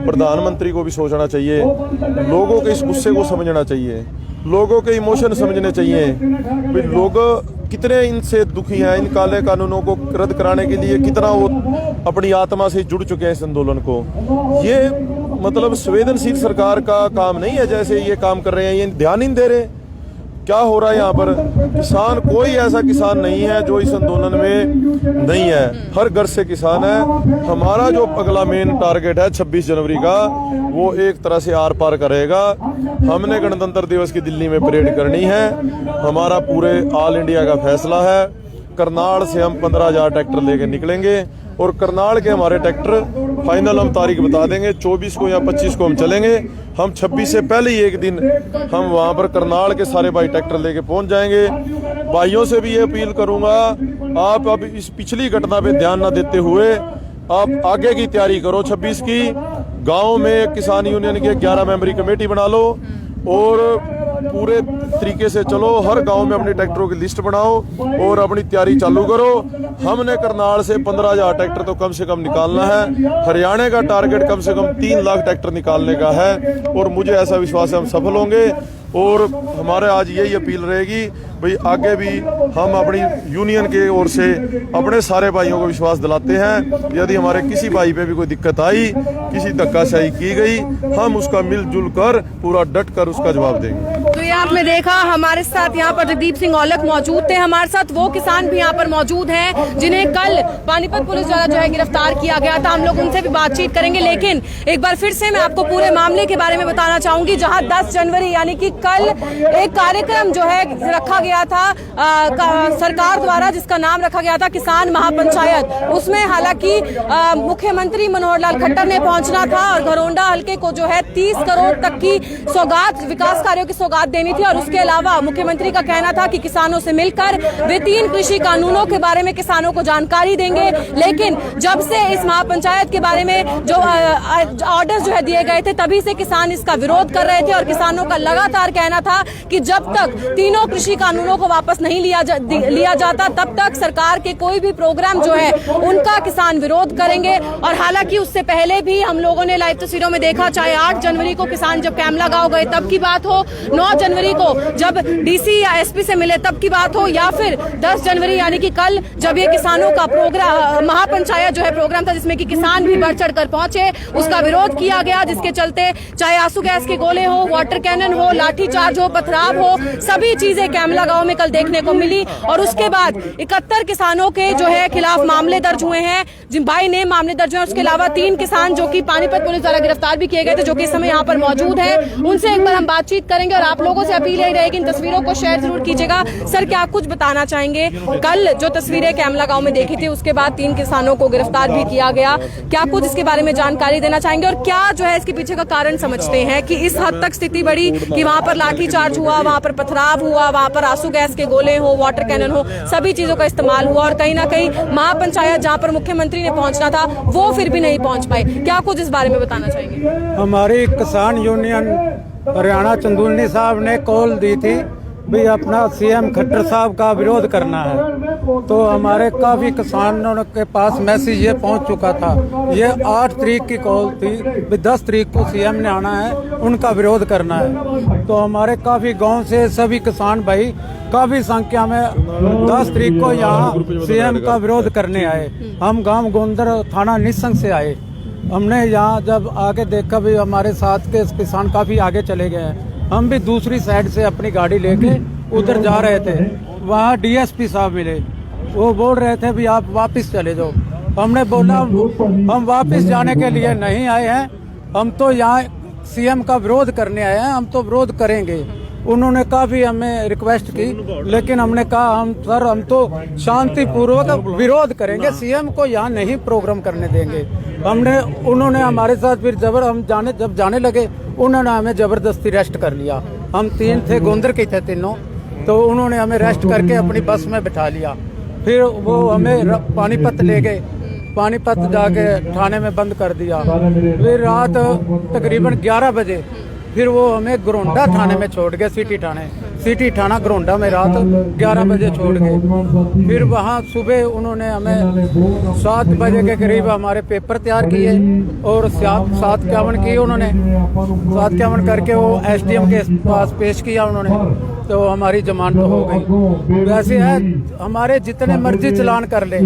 प्रधानमंत्री को भी सोचना चाहिए, लोगों के इस गुस्से को समझना चाहिए, लोगों के इमोशन समझने चाहिए। भाई लोग कितने इनसे दुखी हैं, इन काले कानूनों को रद्द कराने के लिए कितना वो अपनी आत्मा से जुड़ चुके हैं इस आंदोलन को। ये मतलब संवेदनशील सरकार का काम नहीं है जैसे ये काम कर रहे हैं, ये ध्यान ही नहीं दे रहे क्या हो रहा है यहाँ पर। किसान, कोई ऐसा किसान नहीं है जो इस आंदोलन में नहीं है, हर घर से किसान है। हमारा जो अगला मेन टारगेट है 26 जनवरी का, वो एक तरह से आर पार करेगा। हमने गणतंत्र दिवस की दिल्ली में परेड करनी है, हमारा पूरे ऑल इंडिया का फैसला है। करनाल से हम 15,000 ट्रैक्टर लेके निकलेंगे और करनाल के हमारे ट्रैक्टर फाइनल हम तारीख बता देंगे, 24 को या 25 को हम चलेंगे। हम 26 से पहले ही एक दिन हम वहां पर करनाल के सारे भाई ट्रैक्टर लेके पहुंच जाएंगे। भाइयों से भी ये अपील करूंगा, आप अब इस पिछली घटना पे ध्यान न देते हुए आप आगे की तैयारी करो। 26 की गाँव में किसान यूनियन की 11 मेंबरी कमेटी बना लो और पूरे तरीके से चलो, हर गांव में अपने ट्रैक्टरों की लिस्ट बनाओ और अपनी तैयारी चालू करो। हमने करनाल से 15,000 ट्रैक्टर तो कम से कम निकालना है। हरियाणा का टारगेट कम से कम 3 लाख ट्रैक्टर निकालने का है और मुझे ऐसा विश्वास है हम सफल होंगे। और हमारे आज यही अपील रहेगी भाई, आगे भी हम अपनी यूनियन के ओर से अपने सारे भाइयों को विश्वास दिलाते हैं, यदि हमारे किसी भाई पे भी कोई दिक्कत आई, किसी धक्काशाही की गई, हम उसका मिलजुल कर पूरा डट कर उसका जवाब देंगे। तो ये आपने देखा, हमारे साथ यहाँ पर जगदीप सिंह औलख मौजूद थे। हमारे साथ वो किसान भी यहाँ पर मौजूद हैं जिन्हें कल पानीपत पुलिस द्वारा जो है गिरफ्तार किया गया था। हम लोग उनसे भी बातचीत करेंगे, लेकिन एक बार फिर से मैं आपको पूरे मामले के बारे में बताना चाहूंगी, जहाँ 10 जनवरी यानी कि कल एक कार्यक्रम जो है रखा गया था सरकार द्वारा, जिसका नाम रखा गया था किसान महापंचायत। उसमें हालांकि मुख्यमंत्री मनोहर लाल खट्टर ने पहुंचना था और घरोंडा हल्के को जो है 30 करोड़ तक की सौगात, विकास कार्यों की सौगात देनी थी। और उसके अलावा मुख्यमंत्री का कहना था कि किसानों से मिलकर वे 3 कृषि कानूनों के बारे में किसानों को जानकारी देंगे। लेकिन जब से इस महापंचायत के बारे में जो ऑर्डर जो है दिए गए थे, तभी से किसान इसका विरोध कर रहे थे और किसानों का लगातार कहना था कि जब तक तीनों कृषि कानूनों को वापस नहीं लिया जाता, तब तक सरकार के कोई भी प्रोग्राम जो है उनका किसान विरोध करेंगे। और हालांकि उससे पहले भी हम लोगों ने लाइव तस्वीरों में देखा, चाहे 8 जनवरी को किसान जब कैमला गांव गए तब की बात हो, 9 जनवरी को जब डीसी या एसपी से मिले तब की बात हो, या फिर 10 जनवरी यानी कि कल जब ये किसानों का प्रोग्राम महापंचायत जो है प्रोग्राम था, जिसमें कि किसान भी बढ़ चढ़ कर पहुंचे, उसका विरोध किया गया, जिसके चलते चाहे आंसू गैस के गोले हो, वाटर कैनन हो, लाठीचार्ज हो, पथराव हो, सभी चीजें कैमला गांव में कल देखने को मिली। और उसके बाद 71 किसानों के जो है खिलाफ मामले दर्ज हुए हैं, जिन बाई नेम मामले दर्ज हुए हैं। उसके अलावा 3 किसान जो कि पानीपत पुलिस द्वारा गिरफ्तार भी किए गए थे, जो कि इस समय यहाँ पर मौजूद है, उनसे एक बार हम बातचीत करेंगे। और आप लोगों से अपील यही रहेगी, इन तस्वीरों को शेयर जरूर कीजिएगा। सर, क्या कुछ बताना चाहेंगे? कल जो तस्वीरें कैमला गांव में देखी थी, उसके बाद 3 किसानों को गिरफ्तार भी किया गया, क्या कुछ इसके बारे में जानकारी देना चाहेंगे? और क्या जो है इसके पीछे का कारण समझते हैं कि इस हद तक स्थिति बढ़ी कि वहां पर लाठीचार्ज हुआ, वहां पर पथराव हुआ, वहां पर आंसू गैस के गोले हो, वाटर कैनन हो, सभी चीजों का इस्तेमाल हुआ और कहीं ना कहीं महापंचायत जहां पर मुख्यमंत्री ने पहुंचना था वो फिर भी नहीं पहुंच पाए? क्या कुछ इस बारे में बताना चाहेंगे? हमारी किसान यूनियन हरियाणा चंदूलनी साहब ने कॉल दी थी भी अपना सीएम खट्टर साहब का विरोध करना है, तो हमारे काफी किसानों के पास मैसेज ये पहुंच चुका था। ये 8 तारीख की कॉल थी भी 10 तारीख को सीएम ने आना है, उनका विरोध करना है। तो हमारे काफी गांव से सभी किसान भाई काफी संख्या में 10 तारीख को यहाँ सीएम का विरोध करने आए। हम गांव गोंदर थाना निसंग से आए। हमने यहाँ जब आगे देखा भी हमारे साथ के किसान काफी आगे चले गए हैं, हम भी दूसरी साइड से अपनी गाड़ी लेके उधर जा रहे थे। वहाँ डीएसपी साहब मिले, वो बोल रहे थे भी आप वापस चले जाओ। हमने बोला हम वापस जाने के लिए नहीं आए हैं, हम तो यहाँ सीएम का विरोध करने आए हैं, हम तो विरोध करेंगे। उन्होंने काफी हमें रिक्वेस्ट की, लेकिन हमने कहा हम तो शांतिपूर्वक विरोध करेंगे, सीएम को यहाँ नहीं प्रोग्राम करने देंगे। उन्होंने हमारे साथ फिर जब जाने लगे, उन्होंने हमें जबरदस्ती रेस्ट कर लिया। हम 3 थे, गोंदर के थे तीनों, तो उन्होंने हमें रेस्ट करके अपनी बस में बिठा लिया। फिर वो हमें पानीपत ले गए, पानीपत जाके थाने में बंद कर दिया। फिर रात तकरीबन 11 बजे फिर वो हमें घरोंडा थाने में छोड़ गए, सिटी थाना घरोंडा में रात 11 बजे छोड़ गए। फिर वहाँ सुबह उन्होंने हमें 7 बजे के करीब हमारे पेपर तैयार किए और 751 की उन्होंने 751 करके वो एसडीएम के पास पेश किया उन्होंने, तो हमारी जमानत हो गई। वैसे है हमारे जितने मर्जी चलान कर ले,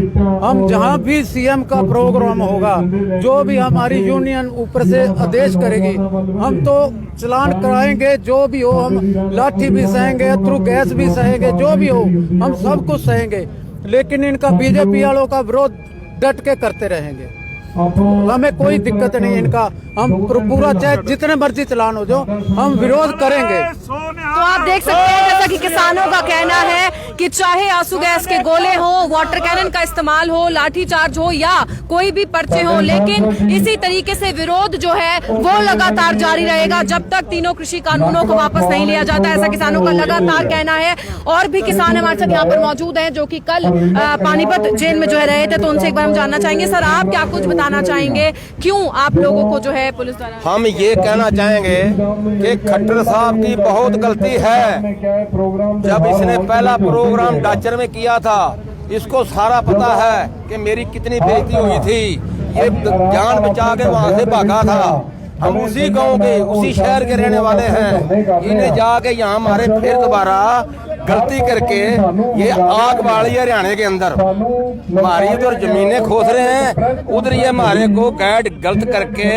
हम जहाँ भी सीएम का प्रोग्राम होगा, जो भी हमारी यूनियन ऊपर से आदेश करेगी, हम तो चलान कराएंगे। जो भी हो, हम लाठी भी सहेंगे, थ्रू गैस भी सहेंगे, जो भी हो हम सब कुछ सहेंगे। लेकिन इनका बीजेपी वालों का विरोध डट के करते रहेंगे, हमें कोई दिक्कत नहीं इनका। हम पूरा चाहे जितने मर्जी चलान हो जाओ, हम विरोध करेंगे। तो आप देख सकते हैं जैसा कि किसानों का कहना है कि चाहे आंसू गैस के गोले हो, वाटर कैनन का इस्तेमाल हो, लाठीचार्ज हो या कोई भी पर्चे हो, लेकिन इसी तरीके से विरोध जो है वो लगातार जारी रहेगा जब तक तीनों कृषि कानूनों को वापस नहीं लिया जाता। ऐसा किसानों का लगातार कहना है। और भी किसान हमारे साथ यहाँ पर मौजूद हैं जो कि कल पानीपत जेल में जो है रहे थे, तो उनसे एक बार हम जानना चाहेंगे, सर आप क्या कुछ बताना चाहेंगे, क्यों आप लोगों को जो है पुलिस द्वारा? हम ये कहना चाहेंगे कि खट्टर साहब की बहुत गलती है। जब इसने पहला प्रोग्राम डाचर में किया था, इसको सारा पता है कि मेरी कितनी बेइज्जती हुई थी। ये जान बचा के वहाँ से भागा था। हम उसी गांव के, उसी शहर के रहने वाले हैं। इन्हें जाके यहाँ हमारे फिर दोबारा गलती करके ये आग बाड़ी है हरियाणा के अंदर। हमारी इधर जमीनें खोस रहे हैं, उधर ये हमारे को गाइड गलत करके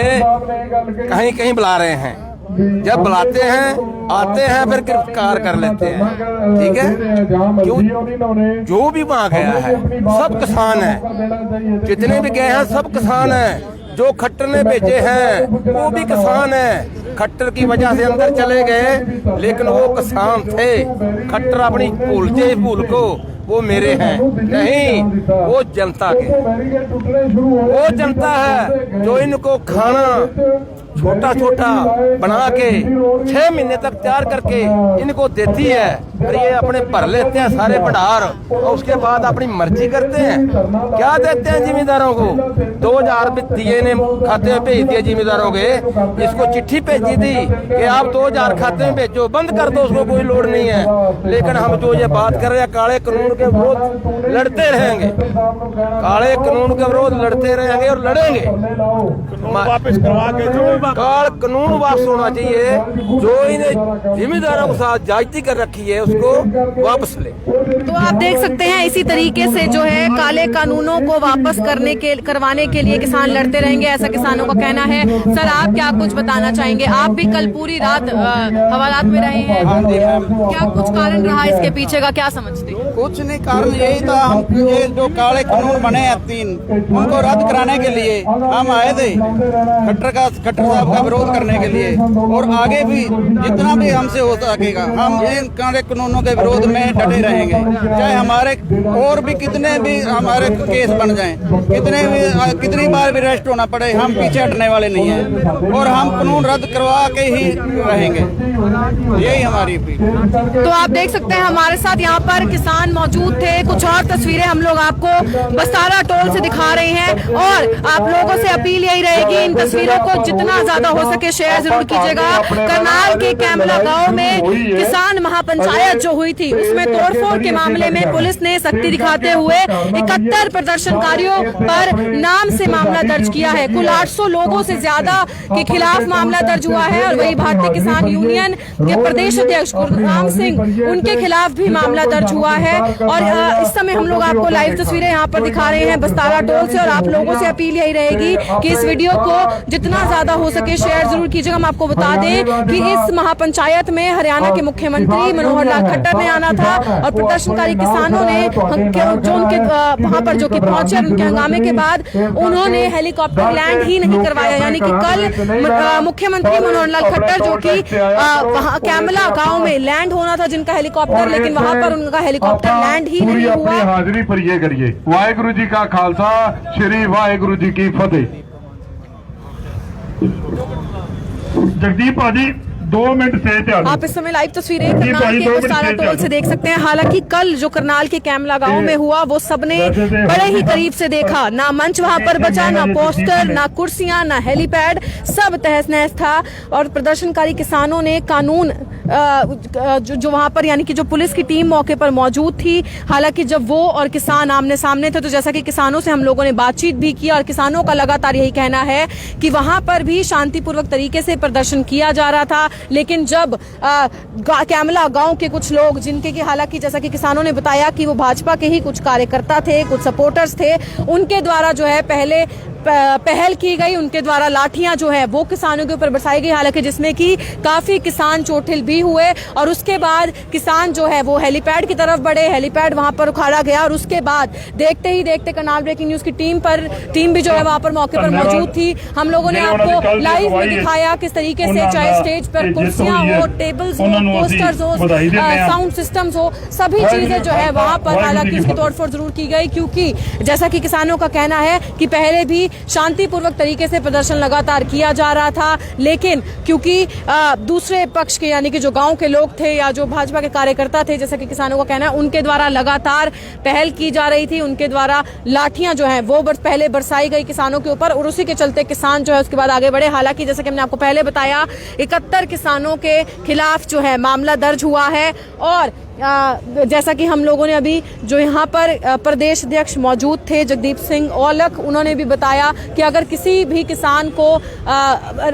कहीं कहीं बुला रहे हैं। जब बुलाते हैं, आते हैं, फिर गिरफ्तार कर लेते हैं। ठीक है, क्यों? जो भी वहाँ गया है सब किसान है, जितने भी गए हैं सब किसान है। जो खट्टर ने भेजे हैं वो भी किसान है। खट्टर की वजह से अंदर चले गए, लेकिन वो किसान थे। खट्टर अपनी भूलते भूल को वो मेरे हैं नहीं, वो जनता के, वो जनता है जो इनको खाना छोटा छोटा बना के 6 महीने तक तैयार करके इनको देती है। और ये अपने भर लेते हैं सारे भंडार, और उसके बाद अपनी मर्जी करते हैं। क्या देते हैं जिम्मेदारों को? 2000 दिए ने खाते में भेज दिए जिम्मेदारों के। इसको चिट्ठी भेजी थी कि आप 2000 खाते में भेजो, बंद कर दो, उसको कोई लोड नहीं है। लेकिन हम जो ये बात कर रहे हैं, काले कानून के विरोध लड़ते रहेंगे, काले कानून के विरोध लड़ते रहेंगे और लड़ेंगे। वापस करवा के काल कानून वापस होना चाहिए। जो इन्हें जिम्मेदारों के साथ जायती कर रखी है उसको वापस ले। तो आप देख सकते हैं इसी तरीके से जो है काले कानूनों को वापस करवाने के लिए किसान लड़ते रहेंगे, ऐसा किसानों का कहना है। सर, आप क्या कुछ बताना चाहेंगे? आप भी कल पूरी रात हवालात में रहे हैं, क्या कुछ कारण रहा इसके पीछे का, क्या समझते हैं? कुछ नहीं, कारण यही था, हम ये जो काले कानून बने हैं 3, उनको रद्द कराने के लिए हम आए थे। खट्टर साहब का विरोध करने के लिए, और आगे भी जितना भी हमसे हो सकेगा हम इन काले कानूनों के विरोध में डटे रहेंगे। चाहे हमारे और भी कितने भी हमारे केस बन जाएं, कितनी बार भी अरेस्ट होना पड़े, हम पीछे हटने वाले नहीं हैं, और हम कानून रद्द करवा के ही रहेंगे। यही हमारी अपील। तो आप देख सकते हैं हमारे साथ यहाँ पर किसान मौजूद थे। कुछ और तस्वीरें हम लोग आपको बस्तारा टोल से दिखा रहे हैं, और आप लोगों से अपील यही रहेगी, इन तस्वीरों को जितना ज्यादा हो सके शेयर जरूर कीजिएगा। करनाल के कैमला गांव में किसान महापंचायत जो हुई थी, उसमें तोड़फोड़ के मामले में पुलिस ने सख्ती दिखाते हुए 71 प्रदर्शनकारियों पर नाम से मामला दर्ज किया है। कुल 800 लोगों से ज्यादा के खिलाफ मामला दर्ज हुआ है, और वही भारतीय किसान यूनियन के प्रदेश अध्यक्ष गुरनाम सिंह, उनके खिलाफ भी मामला दर्ज हुआ है। और इस समय हम लोग आपको लाइव तस्वीरें यहाँ पर दिखा रहे हैं बस्तारा टोल से, और आप लोगों से अपील यही रहेगी कि इस वीडियो को जितना ज्यादा हो सके शेयर जरूर कीजिएगा। हम आपको बता दें कि इस महापंचायत में हरियाणा के मुख्यमंत्री मनोहर लाल खट्टर ने आना था, और प्रदर्शनकारी किसानों ने जो उनके वहां पर जो कि पहुंचे, उनके हंगामे के बाद उन्होंने हेलीकॉप्टर लैंड ही नहीं करवाया। यानी कि कल मुख्यमंत्री मनोहर लाल खट्टर जो कि कैमला गांव में लैंड होना था जिनका हेलीकॉप्टर, लेकिन वहां पर उनका हेलीकॉप्टर लैंड ही नहीं हुआ। हाजिरी पर ये करिए। वाहेगुरु जी का खालसा, श्री वाहेगुरु जी की फतेह। जगदीप भाजी 2 मिनट से तैयार। आप इस समय लाइव तस्वीरें करनाल के बस्तारा टोल से देख सकते हैं। हालांकि कल जो करनाल के कैमला गांव में हुआ वो सबने बड़े ही करीब से देखा। ना मंच वहां पर बचा, ना पोस्टर, ना कुर्सियां, ना हेलीपैड, सब तहस नहस था। और प्रदर्शनकारी किसानों ने कानून जो वहां पर यानी कि जो पुलिस की टीम मौके पर मौजूद थी, हालांकि जब वो और किसान आमने सामने थे तो जैसा कि किसानों से हम लोगों ने बातचीत भी की, और किसानों का लगातार यही कहना है कि वहां पर भी शांतिपूर्वक तरीके से प्रदर्शन किया जा रहा था। लेकिन जब कैमला गांव के कुछ लोग, जिनके की हालांकि जैसा कि किसानों ने बताया कि वो भाजपा के ही कुछ कार्यकर्ता थे, कुछ सपोर्टर्स थे, उनके द्वारा जो है पहल की गई, उनके द्वारा लाठियां जो है वो किसानों के ऊपर बरसाई गई, हालांकि जिसमें कि काफी किसान चोटिल भी हुए। और उसके बाद किसान जो है वो हेलीपैड की तरफ बढ़े, हेलीपैड वहां पर उखाड़ा गया, और उसके बाद देखते ही देखते करनाल ब्रेकिंग न्यूज की टीम भी जो है वहां पर मौके पर मौजूद थी। हम लोगों ने आपको लाइव में दिखाया किस तरीके से चाहे स्टेज पर कुर्सियां हो, टेबल्स हो, पोस्टर्स हो, साउंड सिस्टम्स हो, सभी चीजें जो है वहां पर हालांकि उसकी तोड़फोड़ जरूर की गई, क्योंकि जैसा कि किसानों का कहना है कि पहले भी शांतिपूर्वक तरीके से प्रदर्शन लगातार किया जा रहा था, लेकिन क्योंकि दूसरे पक्ष के यानी कि जो गांव के लोग थे या जो भाजपा के कार्यकर्ता थे, जैसा कि किसानों का कहना है, उनके द्वारा लगातार पहल की जा रही थी, उनके द्वारा लाठियां जो है वो पहले बरसाई गई किसानों के ऊपर और उसी के चलते किसान जो है उसके बाद आगे बढ़े। हालांकि जैसा कि हमने आपको पहले बताया 71 किसानों के खिलाफ जो है मामला दर्ज हुआ है और जैसा कि हम लोगों ने अभी जो यहाँ पर प्रदेश अध्यक्ष मौजूद थे जगदीप सिंह औलख, उन्होंने भी बताया कि अगर किसी भी किसान को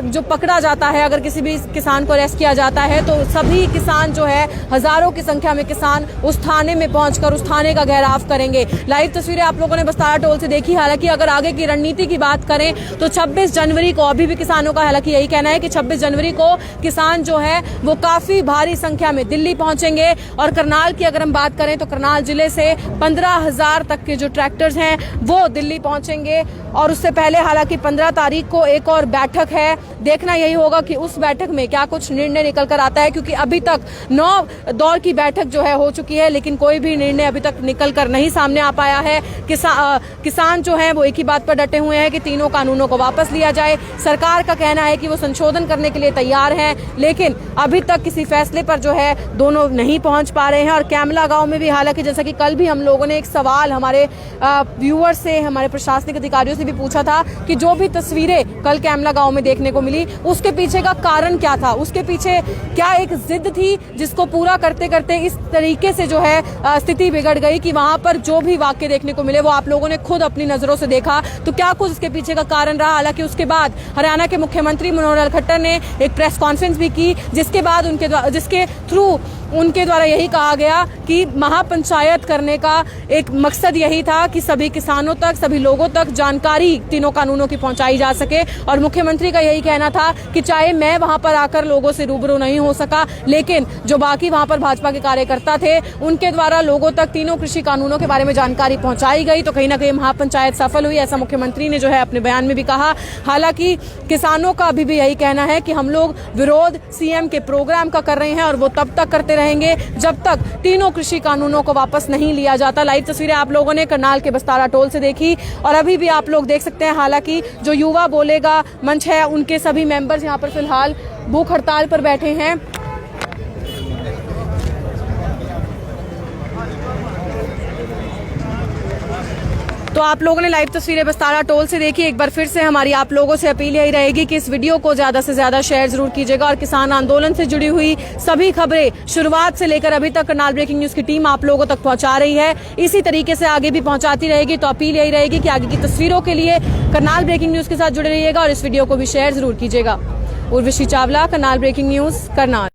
जो पकड़ा जाता है, अगर किसी भी किसान को अरेस्ट किया जाता है तो सभी किसान जो है हजारों की संख्या में किसान उस थाने में पहुंचकर उस थाने का घेराव करेंगे। लाइव तस्वीरें आप लोगों ने बस्तारा टोल से देखी। हालांकि अगर आगे की रणनीति की बात करें तो 26 जनवरी को अभी भी किसानों का हालांकि यही कहना है कि 26 जनवरी को किसान जो है वो काफी भारी संख्या में दिल्ली पहुंचेंगे। और करनाल की अगर हम बात करें तो करनाल जिले से 15,000 तक के जो ट्रैक्टर्स हैं वो दिल्ली पहुंचेंगे और उससे पहले हालांकि 15 तारीख को एक और बैठक है। देखना यही होगा कि उस बैठक में क्या कुछ निर्णय निकल कर आता है, क्योंकि अभी तक 9 दौर की बैठक जो है हो चुकी है, लेकिन कोई भी निर्णय अभी तक निकल कर नहीं सामने आ पाया है। किसान जो है वो एक ही बात पर डटे हुए हैं कि तीनों कानूनों को वापस लिया जाए। सरकार का कहना है कि वो संशोधन करने के लिए तैयार है, लेकिन अभी तक किसी फैसले पर जो है दोनों नहीं पहुंच पा रहे हैं। और कैमला गांव में भी हालांकि जैसा कि कल भी हम लोगों ने एक सवाल हमारे व्यूअर से, हमारे प्रशासनिक अधिकारियों से भी पूछा था कि जो भी तस्वीरें कल कैमला गांव में देखने को मिली उसके पीछे का कारण क्या था, उसके पीछे क्या एक जिद थी जिसको पूरा करते करते इस तरीके से जो है स्थिति बिगड़ गई कि वहां पर जो भी वाक्य देखने को मिले वो आप लोगों ने खुद अपनी नजरों से देखा। तो क्या कुछ इसके पीछे का कारण रहा। हालांकि उसके बाद हरियाणा के मुख्यमंत्री मनोहर लाल खट्टर ने एक प्रेस कॉन्फ्रेंस भी की, जिसके बाद जिसके थ्रू उनके द्वारा यही कहा गया कि महापंचायत करने का एक मकसद यही था कि सभी किसानों तक, सभी लोगों तक जानकारी तीनों कानूनों की पहुंचाई जा सके। और मुख्यमंत्री का यही कहना था कि चाहे मैं वहां पर आकर लोगों से रूबरू नहीं हो सका, लेकिन जो बाकी वहां पर भाजपा के कार्यकर्ता थे उनके द्वारा लोगों तक तीनों कृषि कानूनों के बारे में जानकारी पहुंचाई गई। तो कहीं ना कहीं महापंचायत सफल हुई, ऐसा मुख्यमंत्री ने जो है अपने बयान में भी कहा। हालांकि किसानों का अभी भी यही कहना है कि हम लोग विरोध सीएम के प्रोग्राम का कर रहे हैं और वो तब तक करते रहेंगे जब तक तीनों कृषि कानूनों को वापस नहीं लिया जाता। लाइव तस्वीरें आप लोगों ने करनाल के बस्तारा टोल से देखी और अभी भी आप लोग देख सकते हैं। हालांकि जो युवा बोलेगा मंच है उनके सभी मेंबर्स यहां पर फिलहाल भूख हड़ताल पर बैठे हैं। तो आप लोगों ने लाइव तस्वीरें बस्तारा टोल से देखी। एक बार फिर से हमारी आप लोगों से अपील यही रहेगी कि इस वीडियो को ज्यादा से ज्यादा शेयर जरूर कीजिएगा और किसान आंदोलन से जुड़ी हुई सभी खबरें शुरुआत से लेकर अभी तक करनाल ब्रेकिंग न्यूज की टीम आप लोगों तक पहुंचा रही है, इसी तरीके से आगे भी पहुंचाती रहेगी। तो अपील यही रहेगी कि आगे की तस्वीरों के लिए करनाल ब्रेकिंग न्यूज के साथ जुड़े रहिएगा और इस वीडियो को भी शेयर जरूर कीजिएगा। Urvashi Chawla, Karnal breaking news, Karnal.